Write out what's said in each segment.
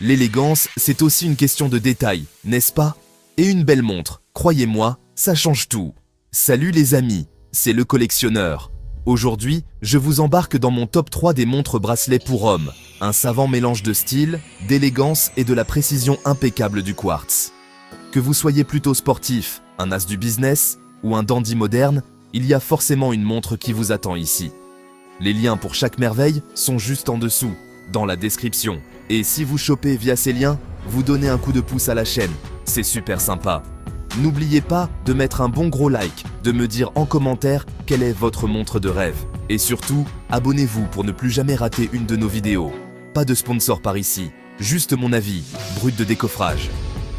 L'élégance, c'est aussi une question de détail, n'est-ce pas? Et une belle montre, croyez-moi, ça change tout. Salut les amis, c'est le collectionneur. Aujourd'hui, je vous embarque dans mon top 3 des montres bracelets pour hommes. Un savant mélange de style, d'élégance et de la précision impeccable du quartz. Que vous soyez plutôt sportif, un as du business ou un dandy moderne, il y a forcément une montre qui vous attend ici. Les liens pour chaque merveille sont juste en dessous, dans la description. Et si vous chopez via ces liens, vous donnez un coup de pouce à la chaîne. C'est super sympa. N'oubliez pas de mettre un bon gros like, de me dire en commentaire quelle est votre montre de rêve. Et surtout, abonnez-vous pour ne plus jamais rater une de nos vidéos. Pas de sponsor par ici, juste mon avis, brut de décoffrage.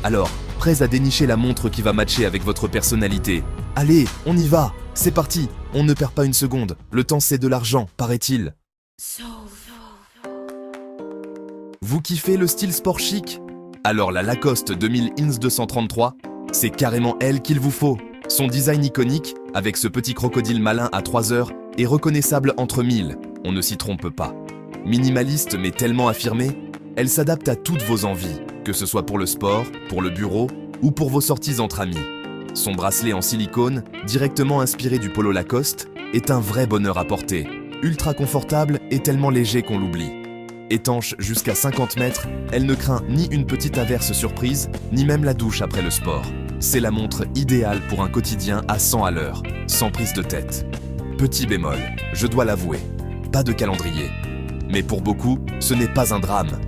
Alors, prêts à dénicher la montre qui va matcher avec votre personnalité? Allez, on y va, c'est parti, on ne perd pas une seconde, le temps c'est de l'argent, paraît-il. Vous kiffez le style sport chic? Alors la Lacoste 2000 Ins 233, c'est carrément elle qu'il vous faut. Son design iconique, avec ce petit crocodile malin à 3 heures, est reconnaissable entre mille, on ne s'y trompe pas. Minimaliste mais tellement affirmée, elle s'adapte à toutes vos envies, que ce soit pour le sport, pour le bureau ou pour vos sorties entre amis. Son bracelet en silicone, directement inspiré du polo Lacoste, est un vrai bonheur à porter. Ultra confortable et tellement léger qu'on l'oublie. Étanche jusqu'à 50 mètres, elle ne craint ni une petite averse surprise, ni même la douche après le sport. C'est la montre idéale pour un quotidien à 100 à l'heure, sans prise de tête. Petit bémol, je dois l'avouer, pas de calendrier. Mais pour beaucoup, ce n'est pas un drame.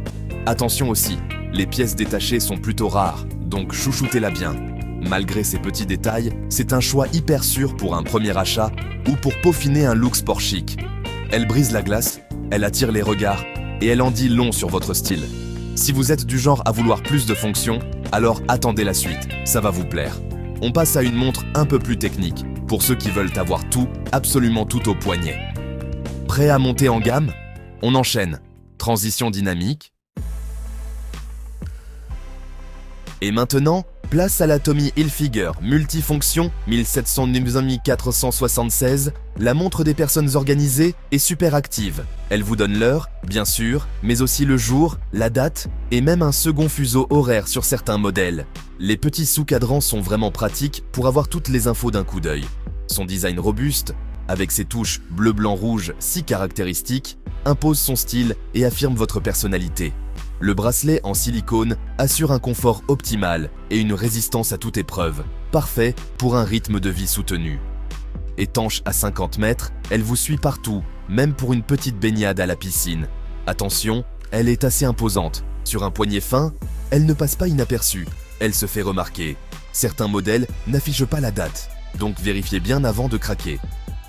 Attention aussi, les pièces détachées sont plutôt rares, donc chouchoutez-la bien. Malgré ces petits détails, c'est un choix hyper sûr pour un premier achat ou pour peaufiner un look sport chic. Elle brise la glace, elle attire les regards et elle en dit long sur votre style. Si vous êtes du genre à vouloir plus de fonctions, alors attendez la suite, ça va vous plaire. On passe à une montre un peu plus technique, pour ceux qui veulent avoir tout, absolument tout au poignet. Prêt à monter en gamme? On enchaîne. Transition dynamique. Et maintenant, place à la Tommy Hilfiger multifonction 1700-476, la montre des personnes organisées et super actives. Elle vous donne l'heure, bien sûr, mais aussi le jour, la date et même un second fuseau horaire sur certains modèles. Les petits sous-cadrans sont vraiment pratiques pour avoir toutes les infos d'un coup d'œil. Son design robuste, avec ses touches bleu-blanc-rouge si caractéristiques, impose son style et affirme votre personnalité. Le bracelet en silicone assure un confort optimal et une résistance à toute épreuve, parfait pour un rythme de vie soutenu. Étanche à 50 mètres, elle vous suit partout, même pour une petite baignade à la piscine. Attention, elle est assez imposante. Sur un poignet fin, elle ne passe pas inaperçue, elle se fait remarquer. Certains modèles n'affichent pas la date, donc vérifiez bien avant de craquer.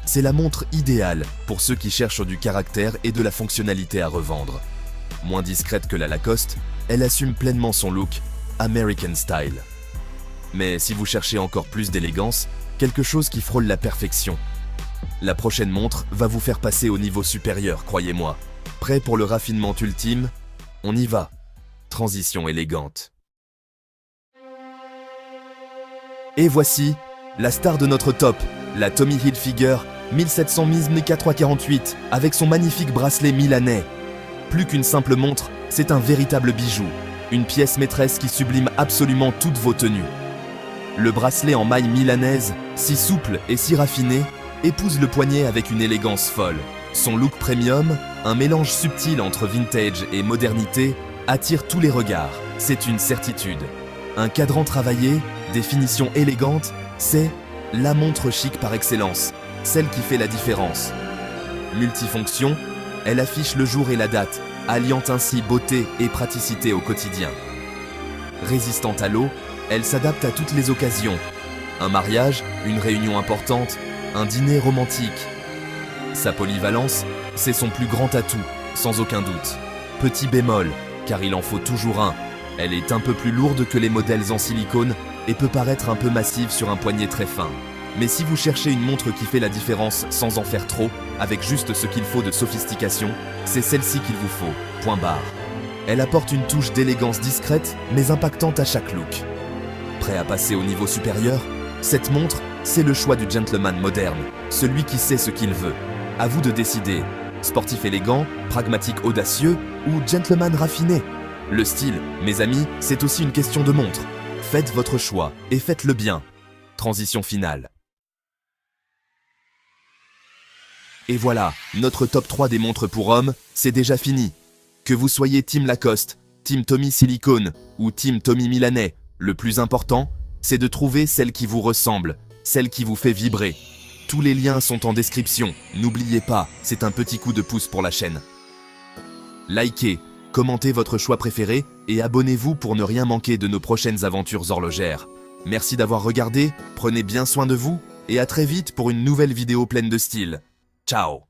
C'est la montre idéale pour ceux qui cherchent du caractère et de la fonctionnalité à revendre. Moins discrète que la Lacoste, elle assume pleinement son look American Style. Mais si vous cherchez encore plus d'élégance, quelque chose qui frôle la perfection, la prochaine montre va vous faire passer au niveau supérieur, croyez-moi. Prêt pour le raffinement ultime? On y va. Transition élégante. Et voici la star de notre top, la Tommy Hilfiger 1700 448 avec son magnifique bracelet milanais. Plus qu'une simple montre, c'est un véritable bijou, une pièce maîtresse qui sublime absolument toutes vos tenues. Le bracelet en maille milanaise, si souple et si raffiné, épouse le poignet avec une élégance folle. Son look premium, un mélange subtil entre vintage et modernité, attire tous les regards, c'est une certitude. Un cadran travaillé, des finitions élégantes, c'est la montre chic par excellence, celle qui fait la différence. Multifonction, elle affiche le jour et la date, alliant ainsi beauté et praticité au quotidien. Résistante à l'eau, elle s'adapte à toutes les occasions. Un mariage, une réunion importante, un dîner romantique. Sa polyvalence, c'est son plus grand atout, sans aucun doute. Petit bémol, car il en faut toujours un. Elle est un peu plus lourde que les modèles en silicone et peut paraître un peu massive sur un poignet très fin. Mais si vous cherchez une montre qui fait la différence sans en faire trop, avec juste ce qu'il faut de sophistication, c'est celle-ci qu'il vous faut, point barre. Elle apporte une touche d'élégance discrète, mais impactante à chaque look. Prêt à passer au niveau supérieur? Cette montre, c'est le choix du gentleman moderne, celui qui sait ce qu'il veut. À vous de décider, sportif élégant, pragmatique audacieux ou gentleman raffiné. Le style, mes amis, c'est aussi une question de montre. Faites votre choix et faites-le bien. Transition finale. Et voilà, notre top 3 des montres pour hommes, c'est déjà fini. Que vous soyez Team Lacoste, Team Tommy Silicone ou Team Tommy Milanais, le plus important, c'est de trouver celle qui vous ressemble, celle qui vous fait vibrer. Tous les liens sont en description, n'oubliez pas, c'est un petit coup de pouce pour la chaîne. Likez, commentez votre choix préféré et abonnez-vous pour ne rien manquer de nos prochaines aventures horlogères. Merci d'avoir regardé, prenez bien soin de vous et à très vite pour une nouvelle vidéo pleine de style. Ciao!